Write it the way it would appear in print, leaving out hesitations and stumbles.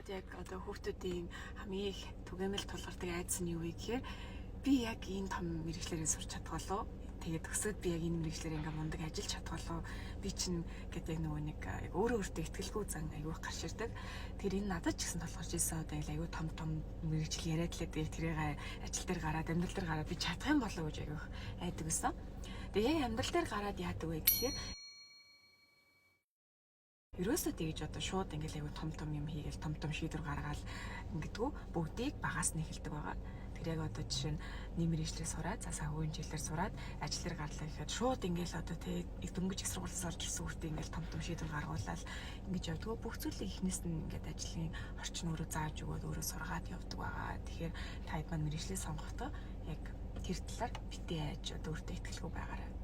надад яг одоо хүүхдүүдийн хамгийн их түгээмэл тулгардаг айдас нь юу вэ гэхээр би яг энэ том мэрэгчлэрээ сурч чадгалаа. Тэгээд өсөөд би яг энэ мэрэгчлэр ингээ мундаг ажиллаж чадгалаа. Би чинь гэдэг нөгөө нэг өөрөө өөртөө ихтгэлгүй зан аягүй гарч ирдэг. Тэр энэ надад ч гэсэн толгорч ирсэн. Одоо аягүй том мэрэгжил яриад лээ. Тэгээд тэрийг ажил дээр гараад амьдрал дээр гараад би чадах юм болоо гэж аягүй айдаг гэсэн. Тэгээд яг амьдрал дээр гараад яадаг вэ гэхээр ерөөсөө тэгж одоо шууд ингээл аягүй том юм хийгээл том шийдвэр гаргаад ингэдэггүй бүгдийг багаас нь эхэлдэг байгаа. Тэр яг одоо жишээ нь нэг мэргэжлээ сураад за санхүүгийн жилээр сураад ажил дээр гарлаа гэхэд шууд ингээл одоо тэг дөнгөж их сургуульд орж ирсэн үртээ ингээл том шийдвэр гаргуулаад ингэж явдаг. Бүх зүйлийг эхнээс нь ингээд ажлын орчин өөрөө зааж өгөөд өөрөө сургаад явдаг байгаа. Тэгэхээр та хэд маань мэргэжлээ сонгохдоо яг тэр талаар битээ айж одоо өөртөө ихтгэлгүй байгаарай.